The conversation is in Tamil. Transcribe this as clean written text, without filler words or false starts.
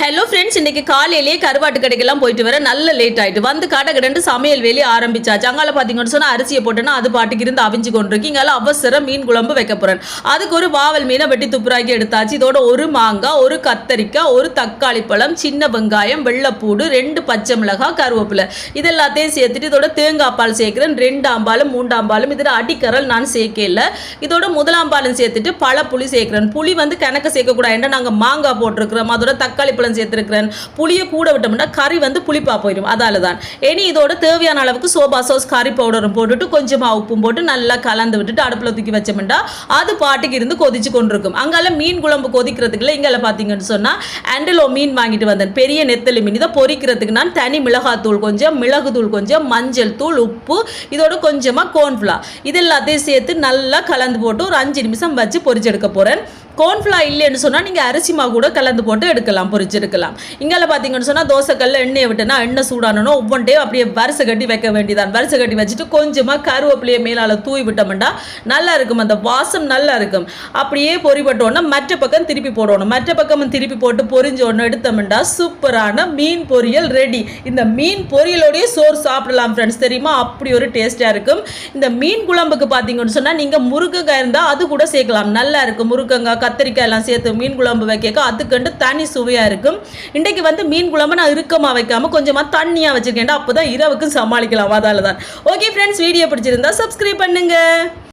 ஹலோ ஃப்ரெண்ட்ஸ், இன்னைக்கு காலையிலேயே கருவாட்டு கடைக்கெல்லாம் போயிட்டு வர நல்ல லேட் ஆயிட்டு வந்து கடை சமையல் வேலையை ஆரம்பிச்சாச்சு. அங்கால பார்த்தீங்கன்னு சொன்னால் அரிசியை போட்டேன்னா அது பாட்டுக்கு இருந்து அவிஞ்சு கொண்டிருக்கு. இங்கால அவசரம் மீன் குழம்பு வைக்க போறேன். அதுக்கு ஒரு வாவல் மீனை வெட்டி துப்புராக்கி எடுத்தாச்சு. இதோட ஒரு மாங்காய், ஒரு கத்தரிக்காய், ஒரு தக்காளி பழம், சின்ன வெங்காயம், வெள்ளைப்பூடு, 2 பச்சை மிளகாய், கருவேப்பிலை இதெல்லாத்தையும் சேர்த்துட்டு இதோட தேங்காய் பால் சேர்க்கிறேன். 2 ஆம்பாலும் 3 ஆம்பாலும். இதில் அடிக்கரல் நான் சேர்க்கல. இதோட முதலாம் பாலும் சேர்த்துட்டு பழப்புளி சேர்க்கிறேன். புளி வந்து கணக்கு சேர்க்கக்கூடாது. ஏன்னா நாங்கள் மாங்காய் போட்டிருக்கிறோம். அதோட தக்காளி சேர்த்திருக்கிறேன். புளியை கூட விட்டோம்னா கறி வந்து புளிப்பா போயிடும். அதால தான் இனி இதோட தேவையான அளவுக்கு சோபா சாஸ், கறி பவுடரும் போட்டுட்டு கொஞ்சமா உப்பும் போட்டு நல்லா கலந்து விட்டுட்டு அடுப்புல தூக்கி வச்சோம்னா அது பாட்டுக்கு இருந்து கொதிச்சு கொண்டிருக்கும். அங்கால மீன் குழம்பு கொதிக்கிறதுக்குள்ள இங்கால பாத்தீங்கன்னு சொன்னா ஆண்டலோ மீன் வாங்கிட்டு வந்தேன். பெரிய நெத்தலி மீன். இதை பொரிக்கிறதுக்கு நான் தனி மிளகாத்தூள் கொஞ்சம், மிளகுத்தூள் கொஞ்சம், மஞ்சள் தூள், உப்பு, இதோட கொஞ்சமா கோர்ன்ஃப்ளவர் இது எல்லாத்தையும் சேர்த்து நல்லா கலந்து போட்டு ஒரு 5 நிமிஷம் வச்சு பொரிச்செடுக்க போறேன். கோர்ன்ஃப்ளவர் இல்லைன்னு சொன்னால் நீங்கள் அரிசி மாவு கூட கலந்து போட்டு எடுக்கலாம், பொரிச்செடுக்கலாம். இங்கே பார்த்தீங்கன்னு சொன்னால் தோசைக்கல்ல எண்ணெயை விட்டுனா எண்ணெய் சூடானணும். ஒவ்வொன்றையும் அப்படியே வரிசை கட்டி வைக்க வேண்டியதான். வரிசை கட்டி வச்சுட்டு கொஞ்சமாக கருவேப்பிலையை மேலால் தூவி விட்டோம்னா நல்லா இருக்கும். அந்த வாசம் நல்லா இருக்கும். அப்படியே பொரிபட்டோன்னா மற்ற பக்கம் திருப்பி போடணும். மற்ற பக்கமும் திருப்பி போட்டு பொரிஞ்ச ஒன்று எடுத்தோம்னா சூப்பரான மீன் பொரியல் ரெடி. இந்த மீன் பொரியலோடையே சோறு சாப்பிடலாம் ஃப்ரெண்ட்ஸ், தெரியுமா? அப்படி ஒரு டேஸ்ட்டாக இருக்கும். இந்த மீன் குழம்புக்கு பார்த்தீங்கன்னு சொன்னால் நீங்கள் முருங்கைக்காய் இருந்தால் அது கூட சேர்க்கலாம். நல்லா இருக்கும். முருங்கங்காய், கத்திரிக்காய் எல்லாம் சேர்த்து மீன் குழம்பு வைக்க அதுக்கண்டு தனி சுவையாக இருக்கும். இன்றைக்கு வந்து மீன் குழம்பு நான் இறுக்கமாக வைக்காமல் கொஞ்சமாக தண்ணியாக வச்சுருக்கேன். அப்போ தான் இரவுக்கு சமாளிக்கலாம். அதால தான். ஓகே ஃப்ரெண்ட்ஸ், வீடியோ பிடிச்சிருந்தா சப்ஸ்கிரைப் பண்ணுங்க.